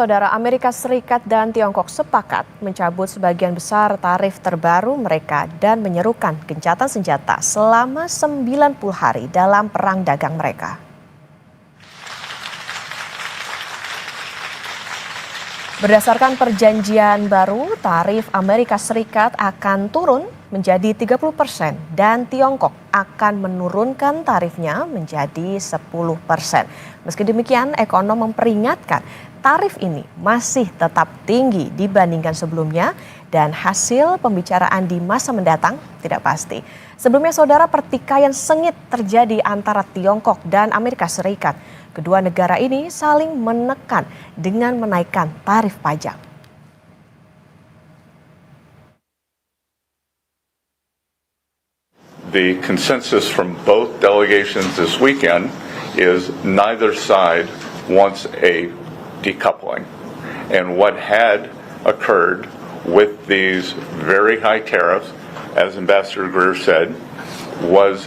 Saudara, Amerika Serikat dan Tiongkok sepakat mencabut sebagian besar tarif terbaru mereka dan menyerukan gencatan senjata selama 90 hari dalam perang dagang mereka. Berdasarkan perjanjian baru, tarif Amerika Serikat akan turun menjadi 30% dan Tiongkok akan menurunkan tarifnya menjadi 10%. Meski demikian, ekonom memperingatkan tarif ini masih tetap tinggi dibandingkan sebelumnya dan hasil pembicaraan di masa mendatang tidak pasti. Sebelumnya, saudara, pertikaian sengit terjadi antara Tiongkok dan Amerika Serikat. Kedua negara ini saling menekan dengan menaikkan tarif pajak. The consensus from both delegations this weekend is neither side wants a decoupling. And what had occurred with these very high tariffs, as Ambassador Greer said, was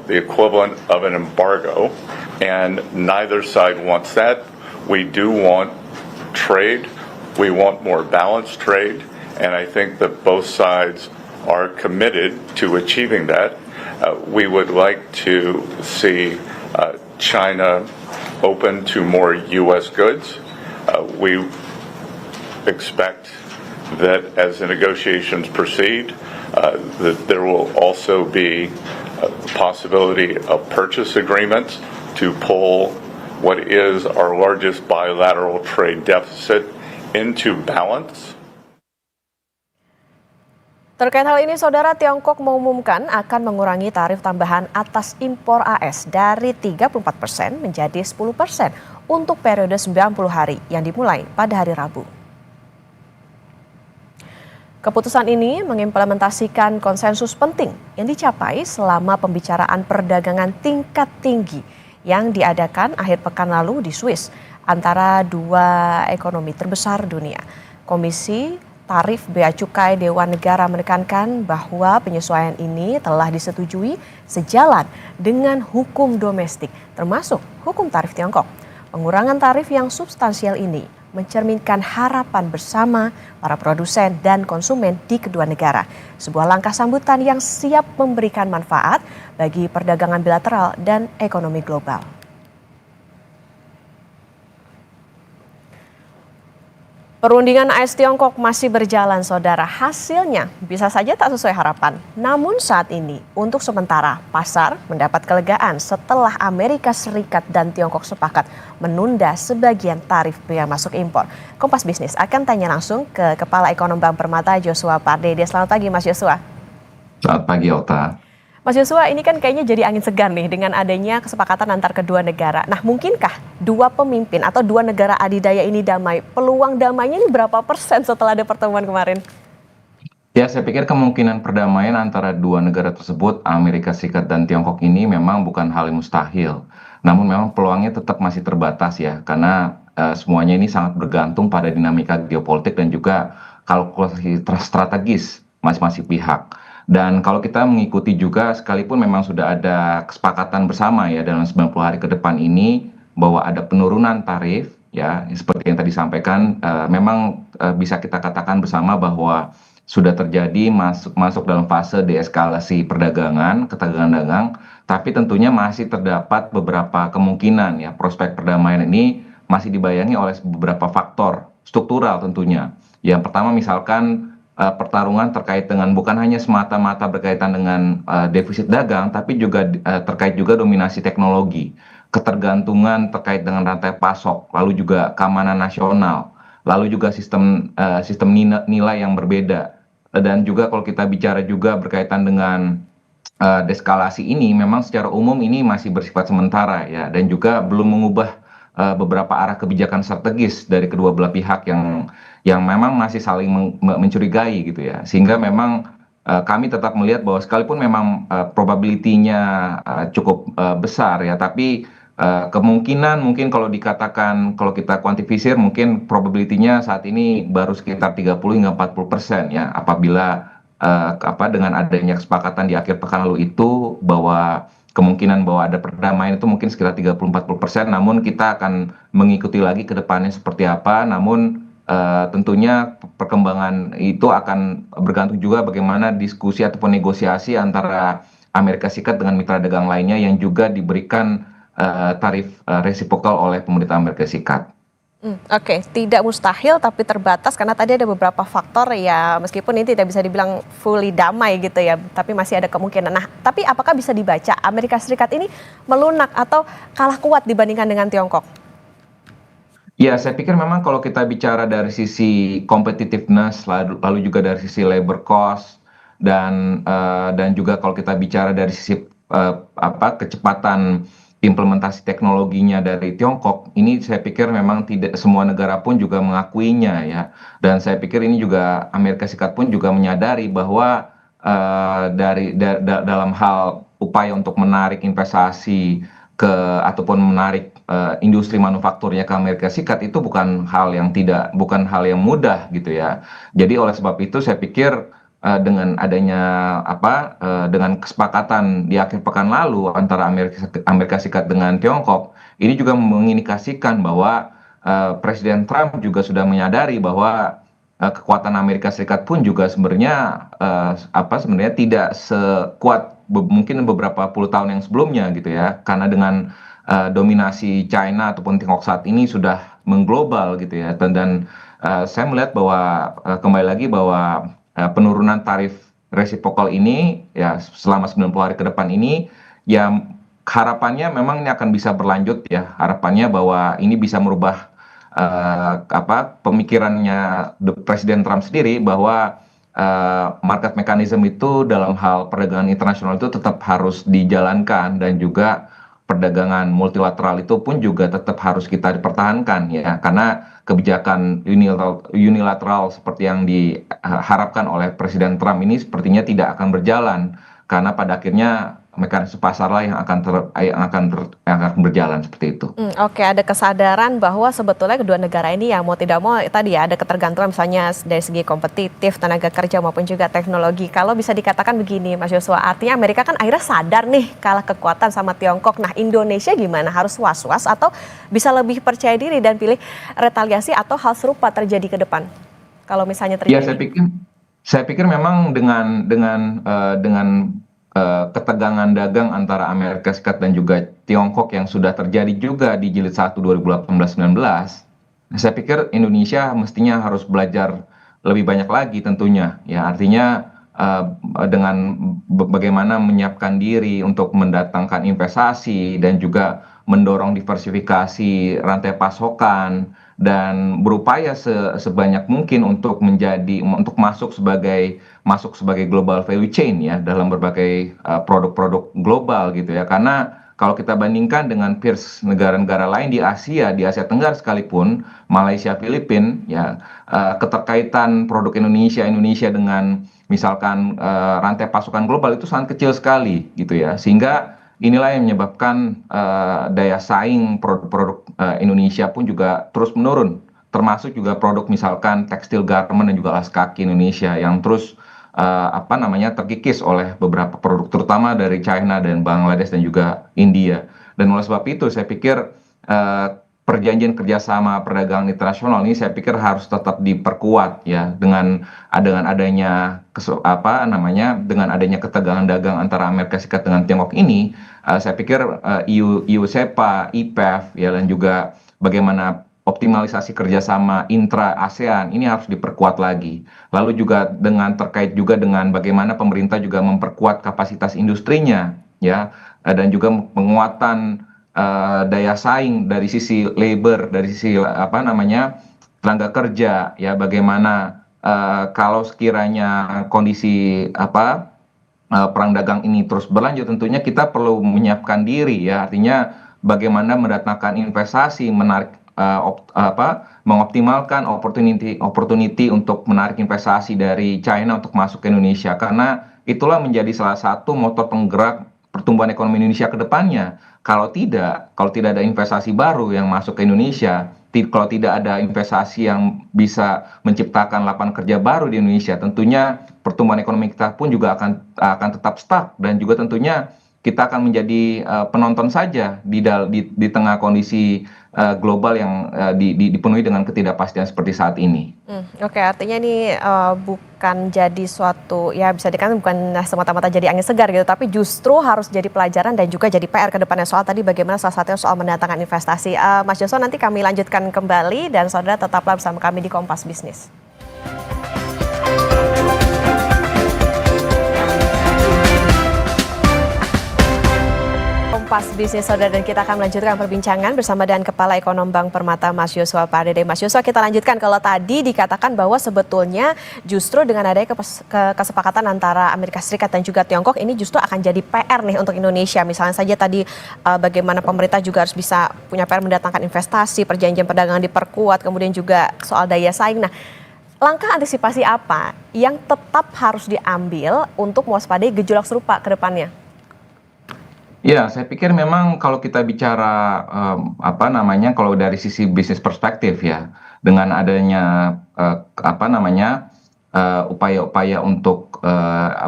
the equivalent of an embargo, and neither side wants that. We do want trade. We want more balanced trade, and I think that both sides are committed to achieving that. We would like to see China open to more U.S. goods. We expect that as the negotiations proceed, that there will also be a possibility of purchase agreements to pull what is our largest bilateral trade deficit into balance. Terkait hal ini, saudara, Tiongkok mengumumkan akan mengurangi tarif tambahan atas impor AS dari 34% menjadi 10% untuk periode 90 hari yang dimulai pada hari Rabu. Keputusan ini mengimplementasikan konsensus penting yang dicapai selama pembicaraan perdagangan tingkat tinggi yang diadakan akhir pekan lalu di Swiss antara dua ekonomi terbesar dunia. Komisi Tarif Bea Cukai Dewan Negara menekankan bahwa penyesuaian ini telah disetujui sejalan dengan hukum domestik, termasuk hukum tarif Tiongkok. Pengurangan tarif yang substansial ini mencerminkan harapan bersama para produsen dan konsumen di kedua negara. Sebuah langkah sambutan yang siap memberikan manfaat bagi perdagangan bilateral dan ekonomi global. Perundingan AS Tiongkok masih berjalan, saudara. Hasilnya bisa saja tak sesuai harapan. Namun saat ini, untuk sementara, pasar mendapat kelegaan setelah Amerika Serikat dan Tiongkok sepakat menunda sebagian tarif bea masuk impor. Kompas Bisnis akan tanya langsung ke Kepala Ekonom Bank Permata, Joshua Pardede. Selamat pagi, Mas Joshua. Selamat pagi, Okta. Mas Joshua, ini kan kayaknya jadi angin segar nih dengan adanya kesepakatan antar kedua negara. Nah, mungkinkah dua pemimpin atau dua negara adidaya ini damai? Peluang damainya ini berapa persen setelah ada pertemuan kemarin? Ya, saya pikir kemungkinan perdamaian antara dua negara tersebut, Amerika Serikat dan Tiongkok ini memang bukan hal yang mustahil. Namun memang peluangnya tetap masih terbatas ya, karena semuanya ini sangat bergantung pada dinamika geopolitik dan juga kalkulasi strategis masing-masing pihak. Dan kalau kita mengikuti juga, sekalipun memang sudah ada kesepakatan bersama ya dalam 90 hari ke depan ini bahwa ada penurunan tarif ya, seperti yang tadi disampaikan, memang bisa kita katakan bersama bahwa sudah terjadi masuk dalam fase deeskalasi perdagangan, ketegangan dagang, tapi tentunya masih terdapat beberapa kemungkinan ya prospek perdamaian ini masih dibayangi oleh beberapa faktor struktural tentunya. Yang pertama misalkan pertarungan terkait dengan bukan hanya semata-mata berkaitan dengan defisit dagang, tapi juga terkait juga dominasi teknologi, ketergantungan terkait dengan rantai pasok, lalu juga keamanan nasional, lalu juga sistem nilai yang berbeda, dan juga kalau kita bicara juga berkaitan dengan deskalasi ini, memang secara umum ini masih bersifat sementara ya, dan juga belum mengubah beberapa arah kebijakan strategis dari kedua belah pihak yang memang masih saling mencurigai gitu ya, sehingga memang kami tetap melihat bahwa sekalipun memang probability-nya cukup besar ya, tapi kemungkinan mungkin kalau dikatakan, kalau kita kuantifisir mungkin probability-nya saat ini baru sekitar 30 hingga 40% ya, apabila dengan adanya kesepakatan di akhir pekan lalu itu bahwa kemungkinan bahwa ada perdamaian itu mungkin sekitar 30-40%, namun kita akan mengikuti lagi ke depannya seperti apa. Namun tentunya perkembangan itu akan bergantung juga bagaimana diskusi ataupun negosiasi antara Amerika Serikat dengan mitra dagang lainnya yang juga diberikan tarif resiprokal oleh pemerintah Amerika Serikat. Oke, tidak mustahil tapi terbatas karena tadi ada beberapa faktor ya, meskipun ini tidak bisa dibilang fully damai gitu ya, tapi masih ada kemungkinan. Nah, tapi apakah bisa dibaca Amerika Serikat ini melunak atau kalah kuat dibandingkan dengan Tiongkok? Ya, saya pikir memang kalau kita bicara dari sisi competitiveness, lalu juga dari sisi labor cost, dan juga kalau kita bicara dari sisi kecepatan implementasi teknologinya dari Tiongkok, ini saya pikir memang tidak semua negara pun juga mengakuinya ya. Dan saya pikir ini juga Amerika Serikat pun juga menyadari bahwa dalam hal upaya untuk menarik investasi ataupun menarik industri manufakturnya ke Amerika Serikat itu bukan hal yang mudah gitu ya. Jadi oleh sebab itu saya pikir dengan adanya dengan kesepakatan di akhir pekan lalu antara Amerika Serikat dengan Tiongkok, ini juga mengindikasikan bahwa Presiden Trump juga sudah menyadari bahwa kekuatan Amerika Serikat pun juga sebenarnya sebenarnya tidak sekuat mungkin beberapa puluh tahun yang sebelumnya gitu ya, karena dengan dominasi China ataupun Tiongkok saat ini sudah mengglobal gitu ya, dan saya melihat bahwa kembali lagi bahwa penurunan tarif resiprokal ini ya selama 90 hari ke depan ini ya harapannya memang ini akan bisa berlanjut ya, harapannya bahwa ini bisa merubah pemikirannya Presiden Trump sendiri bahwa market mechanism itu dalam hal perdagangan internasional itu tetap harus dijalankan, dan juga perdagangan multilateral itu pun juga tetap harus kita dipertahankan ya, karena kebijakan unilateral seperti yang diharapkan oleh Presiden Trump ini sepertinya tidak akan berjalan, karena pada akhirnya mekanisme pasar lah yang akan berjalan seperti itu. Oke, ada kesadaran bahwa sebetulnya kedua negara ini yang mau tidak mau tadi ya ada ketergantungan misalnya dari segi kompetitif, tenaga kerja maupun juga teknologi. Kalau bisa dikatakan begini Mas Joshua, artinya Amerika kan akhirnya sadar nih kalah kekuatan sama Tiongkok. Nah, Indonesia gimana? Harus was-was atau bisa lebih percaya diri dan pilih retaliasi atau hal serupa terjadi ke depan? Kalau misalnya terjadi. Ya, saya pikir memang dengan ketegangan dagang antara Amerika Serikat dan juga Tiongkok yang sudah terjadi juga di jilid 1 2018-19, saya pikir Indonesia mestinya harus belajar lebih banyak lagi tentunya ya, artinya dengan bagaimana menyiapkan diri untuk mendatangkan investasi dan juga mendorong diversifikasi rantai pasokan, dan berupaya sebanyak mungkin untuk masuk sebagai global value chain ya dalam berbagai produk-produk global gitu ya, karena kalau kita bandingkan dengan peers negara-negara lain di Asia Tenggara sekalipun, Malaysia, Filipina ya, keterkaitan produk Indonesia dengan misalkan rantai pasokan global itu sangat kecil sekali gitu ya, sehingga inilah yang menyebabkan daya saing produk-produk Indonesia pun juga terus menurun, termasuk juga produk misalkan tekstil garment dan juga alas kaki Indonesia yang terus terkikis oleh beberapa produk terutama dari China dan Bangladesh dan juga India. Dan oleh sebab itu saya pikir perjanjian kerjasama perdagangan internasional ini saya pikir harus tetap diperkuat ya, dengan adanya dengan adanya ketegangan dagang antara Amerika Serikat dengan Tiongkok ini, saya pikir EU SEPA, IPEF ya, dan juga bagaimana optimalisasi kerjasama intra ASEAN ini harus diperkuat lagi. Lalu juga terkait juga dengan bagaimana pemerintah juga memperkuat kapasitas industrinya ya, dan juga penguatan daya saing dari sisi labor, dari sisi tenaga kerja ya, bagaimana kalau sekiranya kondisi perang dagang ini terus berlanjut, tentunya kita perlu menyiapkan diri ya, artinya bagaimana mendatangkan investasi, mengoptimalkan opportunity untuk menarik investasi dari China untuk masuk ke Indonesia, karena itulah menjadi salah satu motor penggerak pertumbuhan ekonomi Indonesia ke depannya. Kalau tidak ada investasi baru yang masuk ke Indonesia, kalau tidak ada investasi yang bisa menciptakan lapangan kerja baru di Indonesia, tentunya pertumbuhan ekonomi kita pun juga akan tetap stuck, dan juga tentunya kita akan menjadi penonton saja di tengah kondisi global yang dipenuhi dengan ketidakpastian seperti saat ini. Oke, artinya ini bukan jadi suatu, ya bisa dikatakan bukan semata-mata jadi angin segar gitu, tapi justru harus jadi pelajaran dan juga jadi PR ke depannya. Soal tadi bagaimana salah satunya soal mendatangkan investasi. Mas Joshua, nanti kami lanjutkan kembali dan saudara tetaplah bersama kami di Kompas Bisnis. Kompas Bisnis, saudara, dan kita akan melanjutkan perbincangan bersama dengan Kepala Ekonom Bank Permata, Mas Joshua Pardede. Mas Joshua, kita lanjutkan. Kalau tadi dikatakan bahwa sebetulnya justru dengan adanya kesepakatan antara Amerika Serikat dan juga Tiongkok, ini justru akan jadi PR nih untuk Indonesia. Misalnya saja tadi bagaimana pemerintah juga harus bisa punya PR mendatangkan investasi, perjanjian perdagangan diperkuat, kemudian juga soal daya saing. Nah, langkah antisipasi apa yang tetap harus diambil untuk mewaspadai gejolak serupa ke depannya? Ya, saya pikir memang kalau kita bicara kalau dari sisi bisnis perspektif ya, dengan adanya upaya-upaya untuk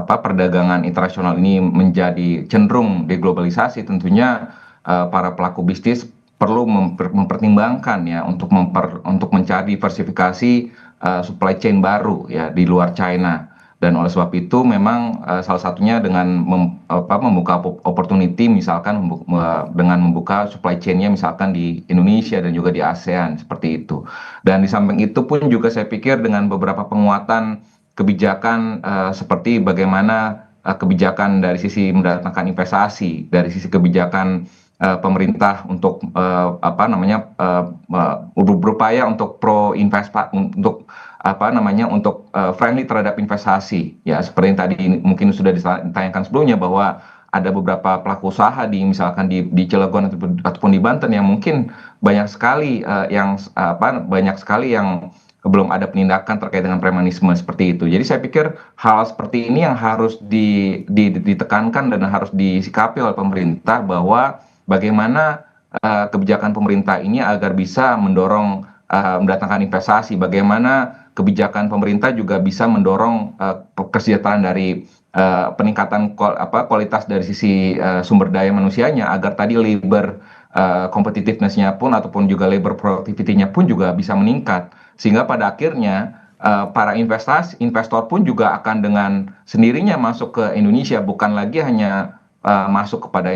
perdagangan internasional ini menjadi cenderung deglobalisasi, tentunya para pelaku bisnis perlu mempertimbangkan ya untuk mencari diversifikasi supply chain baru ya di luar China. Dan oleh sebab itu memang salah satunya dengan membuka opportunity, misalkan dengan membuka supply chain-nya misalkan di Indonesia dan juga di ASEAN seperti itu. Dan di samping itu pun juga saya pikir dengan beberapa penguatan kebijakan seperti bagaimana kebijakan dari sisi mendatangkan investasi, dari sisi kebijakan pemerintah untuk berupaya untuk untuk friendly terhadap investasi ya, seperti yang tadi mungkin sudah ditayangkan sebelumnya bahwa ada beberapa pelaku usaha misalkan di Cilegon ataupun di Banten yang mungkin banyak sekali yang belum ada penindakan terkait dengan premanisme seperti itu. Jadi saya pikir hal seperti ini yang harus ditekankan dan harus disikapi oleh pemerintah, bahwa bagaimana kebijakan pemerintah ini agar bisa mendorong mendatangkan investasi, bagaimana kebijakan pemerintah juga bisa mendorong kesejahteraan dari peningkatan kualitas dari sisi sumber daya manusianya, agar tadi labor competitiveness-nya pun ataupun juga labor productivity-nya pun juga bisa meningkat, sehingga pada akhirnya para investor pun juga akan dengan sendirinya masuk ke Indonesia, bukan lagi hanya masuk kepada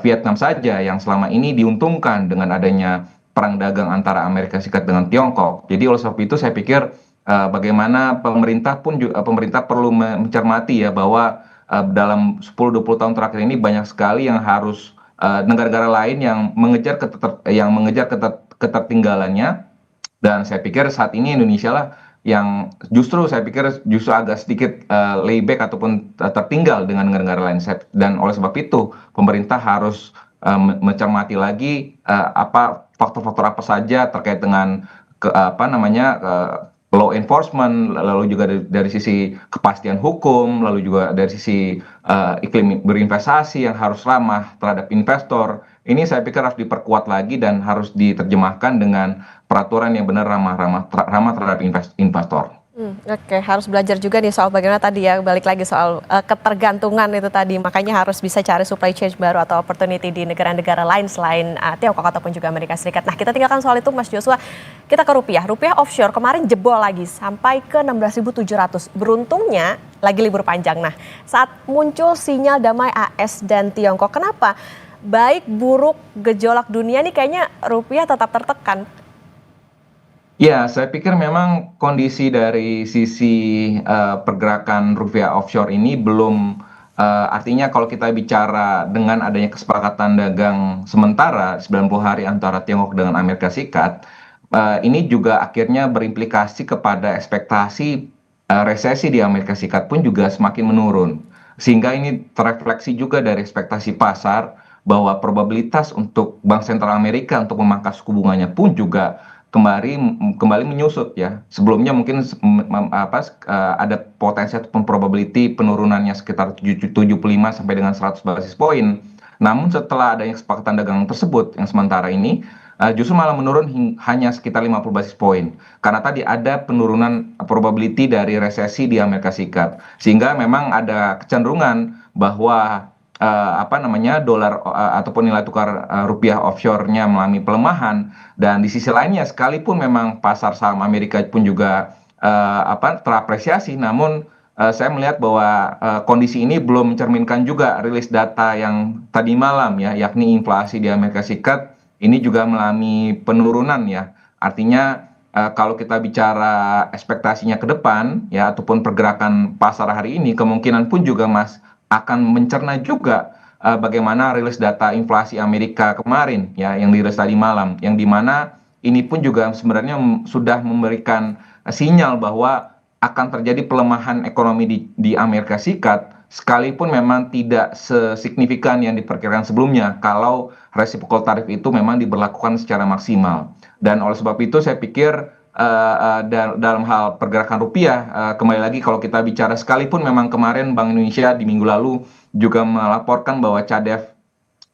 Vietnam saja yang selama ini diuntungkan dengan adanya perang dagang antara Amerika Serikat dengan Tiongkok. Jadi oleh sebab itu saya pikir bagaimana pemerintah perlu mencermati ya, bahwa dalam 10-20 tahun terakhir ini banyak sekali yang harus negara-negara lain yang mengejar ketertinggalannya, dan saya pikir saat ini Indonesia lah yang justru agak sedikit layback ataupun tertinggal dengan negara-negara lain, dan oleh sebab itu pemerintah harus mencermati lagi faktor-faktor apa saja terkait dengan law enforcement, lalu juga dari sisi kepastian hukum, lalu juga dari sisi iklim berinvestasi yang harus ramah terhadap investor. Ini saya pikir harus diperkuat lagi dan harus diterjemahkan dengan peraturan yang benar ramah terhadap investor. Oke, harus belajar juga nih soal bagaimana tadi ya, balik lagi soal ketergantungan itu tadi, makanya harus bisa cari supply chain baru atau opportunity di negara-negara lain selain Tiongkok ataupun juga Amerika Serikat. Nah, kita tinggalkan soal itu Mas Joshua, kita ke rupiah offshore kemarin jebol lagi sampai ke 16.700. Beruntungnya lagi libur panjang. Nah, saat muncul sinyal damai AS dan Tiongkok, kenapa baik buruk gejolak dunia nih kayaknya rupiah tetap tertekan? Ya, saya pikir memang kondisi dari sisi pergerakan rupiah offshore ini belum, artinya kalau kita bicara dengan adanya kesepakatan dagang sementara 90 hari antara Tiongkok dengan Amerika Serikat, ini juga akhirnya berimplikasi kepada ekspektasi resesi di Amerika Serikat pun juga semakin menurun. Sehingga ini terefleksi juga dari ekspektasi pasar bahwa probabilitas untuk Bank Sentral Amerika untuk memangkas suku bunganya pun juga kembali menyusut ya. Sebelumnya mungkin ada potensi ataupun probability penurunannya sekitar 75 sampai dengan 100 basis poin. Namun setelah adanya kesepakatan dagang tersebut yang sementara ini justru malah menurun hanya sekitar 50 basis poin. Karena tadi ada penurunan probability dari resesi di Amerika Serikat. Sehingga memang ada kecenderungan bahwa apa namanya dolar ataupun nilai tukar rupiah offshore-nya mengalami pelemahan, dan di sisi lainnya sekalipun memang pasar saham Amerika pun juga apa terapresiasi, namun saya melihat bahwa kondisi ini belum mencerminkan juga rilis data yang tadi malam ya, yakni inflasi di Amerika Serikat ini juga mengalami penurunan ya. Artinya kalau kita bicara ekspektasinya ke depan ya ataupun pergerakan pasar hari ini, kemungkinan pun juga Mas akan mencerna juga bagaimana rilis data inflasi Amerika kemarin ya yang dirilis tadi malam, yang dimana ini pun juga sebenarnya sudah memberikan sinyal bahwa akan terjadi pelemahan ekonomi di Amerika Serikat, sekalipun memang tidak sesignifikan yang diperkirakan sebelumnya kalau resiprokal tarif itu memang diberlakukan secara maksimal. Dan oleh sebab itu saya pikir dalam hal pergerakan rupiah, kembali lagi kalau kita bicara sekalipun memang kemarin Bank Indonesia di minggu lalu juga melaporkan bahwa CADEV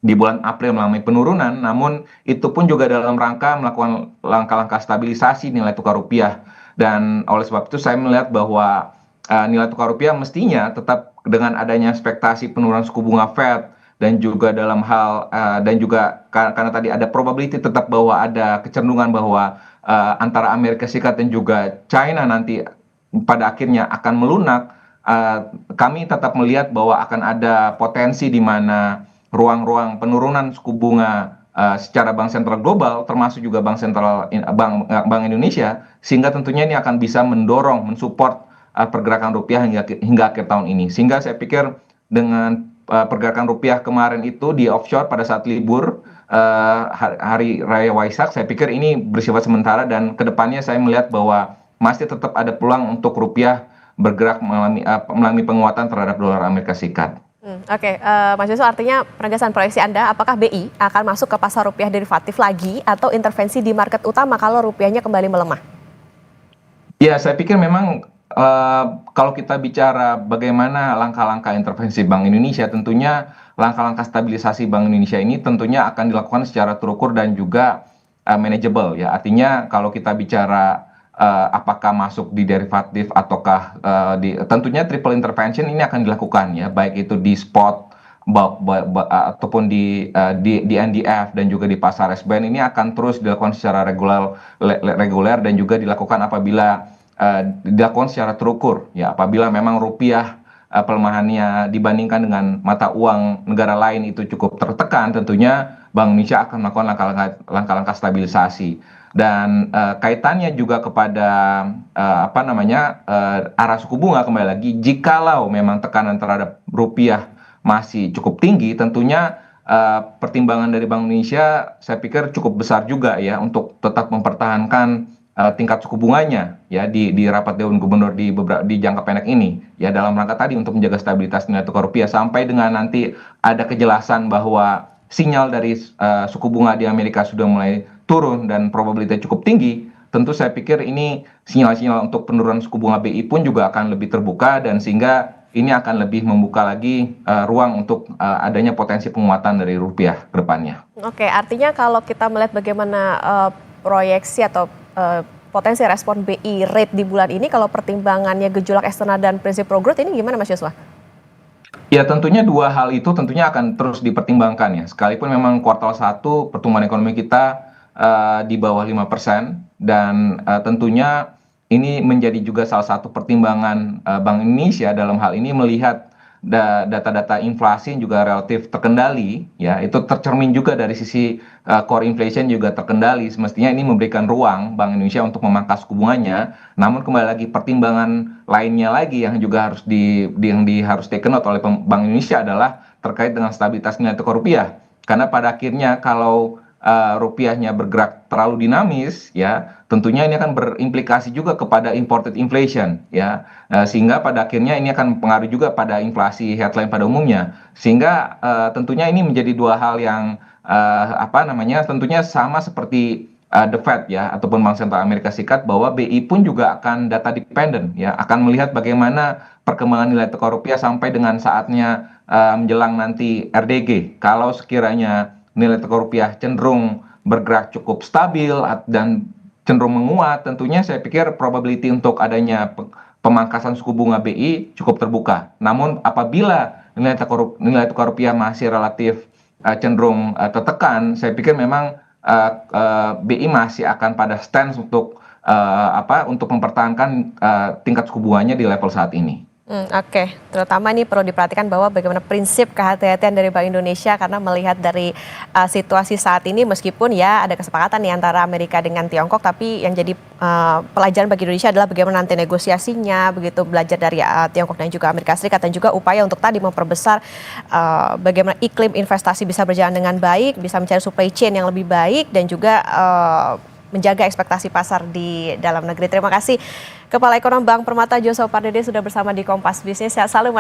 di bulan April mengalami penurunan, namun itu pun juga dalam rangka melakukan langkah-langkah stabilisasi nilai tukar rupiah. Dan oleh sebab itu saya melihat bahwa nilai tukar rupiah mestinya tetap dengan adanya ekspektasi penurunan suku bunga Fed, dan juga dalam hal dan juga karena tadi ada probability tetap bahwa ada kecenderungan bahwa antara Amerika Serikat dan juga China nanti pada akhirnya akan melunak, kami tetap melihat bahwa akan ada potensi di mana ruang-ruang penurunan suku bunga secara bank sentral global termasuk juga bank sentral Bank Indonesia, sehingga tentunya ini akan bisa mendorong mensupport pergerakan rupiah hingga akhir tahun ini. Sehingga saya pikir dengan pergerakan rupiah kemarin itu di offshore pada saat libur hari raya Waisak, saya pikir ini bersifat sementara, dan kedepannya saya melihat bahwa masih tetap ada peluang untuk rupiah bergerak mengalami penguatan terhadap dolar Amerika Serikat. Oke, Mas Yusuf, artinya penegasan proyeksi Anda, apakah BI akan masuk ke pasar rupiah derivatif lagi atau intervensi di market utama kalau rupiahnya kembali melemah? Ya, saya pikir memang kalau kita bicara bagaimana langkah-langkah intervensi Bank Indonesia, tentunya langkah-langkah stabilisasi Bank Indonesia ini tentunya akan dilakukan secara terukur dan juga manageable ya. Artinya kalau kita bicara apakah masuk di derivatif ataukah tentunya triple intervention ini akan dilakukan ya, baik itu di spot ataupun di NDF dan juga di pasar SBN, ini akan terus dilakukan secara reguler dan juga dilakukan apabila dilakukan secara terukur ya, apabila memang rupiah pelemahannya dibandingkan dengan mata uang negara lain itu cukup tertekan, tentunya Bank Indonesia akan melakukan langkah-langkah stabilisasi. Dan kaitannya juga kepada apa namanya arah suku bunga, kembali lagi jikalau memang tekanan terhadap rupiah masih cukup tinggi, tentunya pertimbangan dari Bank Indonesia saya pikir cukup besar juga ya untuk tetap mempertahankan tingkat suku bunganya ya di rapat Dewan Gubernur di jangka pendek ini ya, dalam rangka tadi untuk menjaga stabilitas nilai tukar rupiah sampai dengan nanti ada kejelasan bahwa sinyal dari suku bunga di Amerika sudah mulai turun dan probabilitasnya cukup tinggi. Tentu saya pikir ini sinyal-sinyal untuk penurunan suku bunga BI pun juga akan lebih terbuka, dan sehingga ini akan lebih membuka lagi ruang untuk adanya potensi penguatan dari rupiah ke depannya. Oke, artinya kalau kita melihat bagaimana proyeksi atau potensi respon BI rate di bulan ini, kalau pertimbangannya gejolak eksternal dan prinsip pro-growth, ini gimana Mas Yusuf? Ya, tentunya dua hal itu tentunya akan terus dipertimbangkan ya. Sekalipun memang kuartal 1 pertumbuhan ekonomi kita di bawah 5%, dan tentunya ini menjadi juga salah satu pertimbangan Bank Indonesia dalam hal ini melihat data-data inflasi juga relatif terkendali ya, itu tercermin juga dari sisi core inflation juga terkendali. Semestinya ini memberikan ruang Bank Indonesia untuk memangkas suku bunganya. Namun kembali lagi pertimbangan lainnya lagi yang juga harus taken note oleh Bank Indonesia adalah terkait dengan stabilitas nilai tukar rupiah. Karena pada akhirnya kalau rupiahnya bergerak terlalu dinamis ya, tentunya ini akan berimplikasi juga kepada imported inflation ya, sehingga pada akhirnya ini akan mempengaruhi juga pada inflasi headline pada umumnya, sehingga tentunya ini menjadi dua hal yang tentunya sama seperti the Fed ya ataupun Bank Sentral Amerika Serikat, bahwa BI pun juga akan data dependent ya, akan melihat bagaimana perkembangan nilai tukar rupiah sampai dengan saatnya menjelang nanti RDG. Kalau sekiranya nilai tukar rupiah cenderung bergerak cukup stabil dan cenderung menguat, tentunya saya pikir probability untuk adanya pemangkasan suku bunga BI cukup terbuka. Namun apabila nilai tukar rupiah masih relatif cenderung tertekan, saya pikir memang BI masih akan pada stance untuk untuk mempertahankan tingkat suku bunganya di level saat ini. Oke, terutama ini perlu diperhatikan bahwa bagaimana prinsip kehati-hatian dari Bank Indonesia karena melihat dari situasi saat ini meskipun ya ada kesepakatan nih antara Amerika dengan Tiongkok, tapi yang jadi pelajaran bagi Indonesia adalah bagaimana nanti negosiasinya, begitu belajar dari Tiongkok dan juga Amerika Serikat dan juga upaya untuk tadi memperbesar bagaimana iklim investasi bisa berjalan dengan baik, bisa mencari supply chain yang lebih baik dan juga menjaga ekspektasi pasar di dalam negeri. Terima kasih Kepala Ekonom Bank Permata Joshua Pardede sudah bersama di Kompas Bisnis. Sehat selalu Mas.